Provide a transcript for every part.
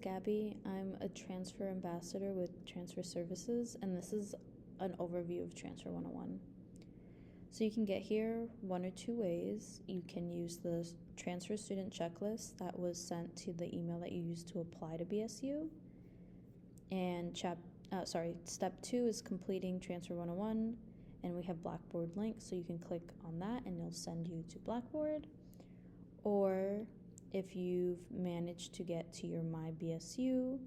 Gabby, I'm a transfer ambassador with Transfer Services, and this is an overview of Transfer 101. So you can get here one or two ways. You can use the transfer student checklist that was sent to the email that you used to apply to BSU. And step 2 is completing Transfer 101, and we have Blackboard links, so you can click on that and it'll send you to Blackboard. Or if you've managed to get to your My BSU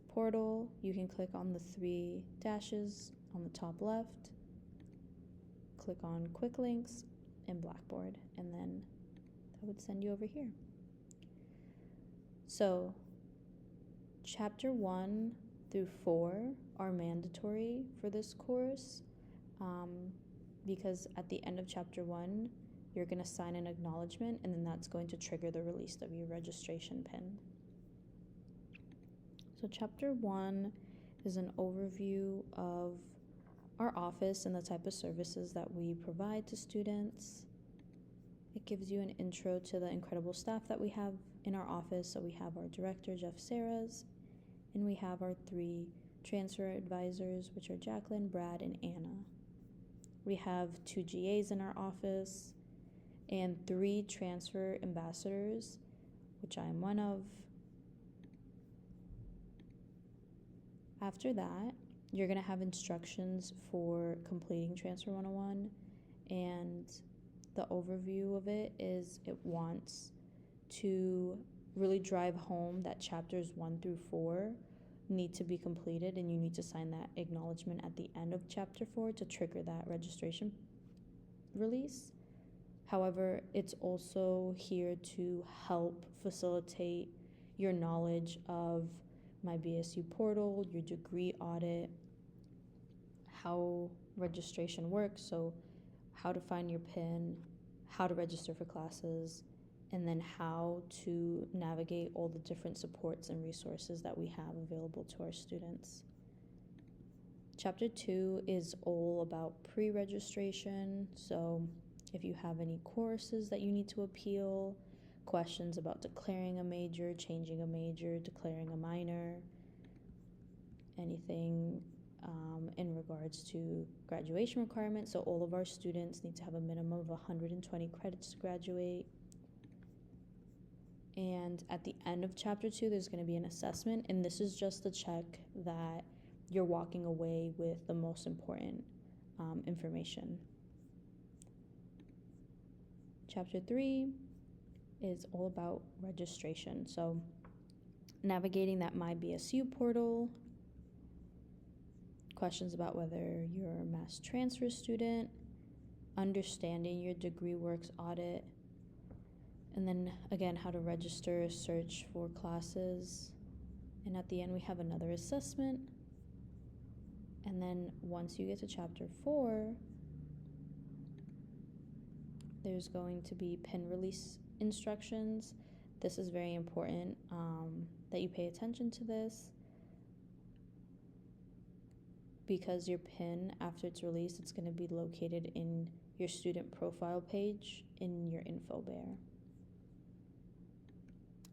portal, you can click on the 3 dashes on the top left, click on Quick Links and Blackboard, and then that would send you over here. So, Chapter 1 through 4 are mandatory for this course because at the end of Chapter 1, you're going to sign an acknowledgement, and then that's going to trigger the release of your registration pin. So Chapter 1 is an overview of our office and the type of services that we provide to students. It gives you an intro to the incredible staff that we have in our office. So we have our director, Jeff Saras, and we have our 3 transfer advisors, which are Jacqueline, Brad, and Anna. We have 2 GAs in our office and 3 transfer ambassadors, which I am one of. After that, you're going to have instructions for completing Transfer 101, and the overview of it is it wants to really drive home that chapters 1 through 4 need to be completed, and you need to sign that acknowledgement at the end of chapter 4 to trigger that registration release. However, it's also here to help facilitate your knowledge of My BSU portal, your degree audit, how registration works, so how to find your PIN, how to register for classes, and then how to navigate all the different supports and resources that we have available to our students. Chapter 2 is all about pre-registration, so if you have any courses that you need to appeal, questions about declaring a major, changing a major, declaring a minor, anything in regards to graduation requirements. So all of our students need to have a minimum of 120 credits to graduate. And at the end of Chapter 2, there's going to be an assessment, and this is just to check that you're walking away with the most important information. Chapter 3 is all about registration. So navigating that My BSU portal, questions about whether you're a mass transfer student, understanding your degree works audit, and then again, how to register, search for classes. And at the end, we have another assessment. And then once you get to Chapter 4, there's going to be PIN release instructions. This is very important that you pay attention to this, because your PIN, after it's released, it's going to be located in your student profile page in your info bear.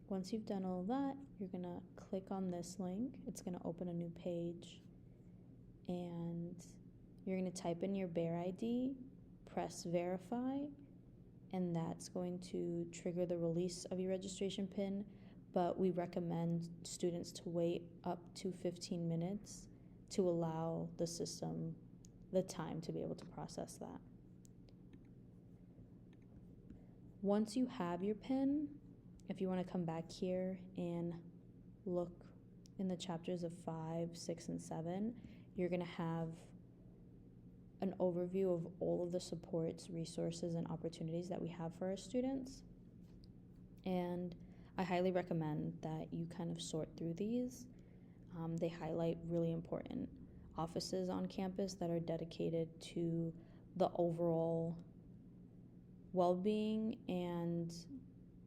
Once you've done all of that, you're going to click on this link. It's going to open a new page, and you're going to type in your bear ID, press verify, and that's going to trigger the release of your registration PIN. But we recommend students to wait up to 15 minutes to allow the system the time to be able to process that. Once you have your PIN, if you want to come back here and look in the chapters of 5, 6, and 7, you're going to have an overview of all of the supports, resources, and opportunities that we have for our students. And I highly recommend that you kind of sort through these. They highlight really important offices on campus that are dedicated to the overall well-being and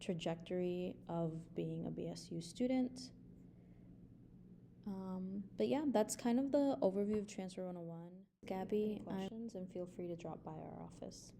trajectory of being a BSU student. But yeah, that's kind of the overview of Transfer 101. Gabby, questions, and feel free to drop by our office.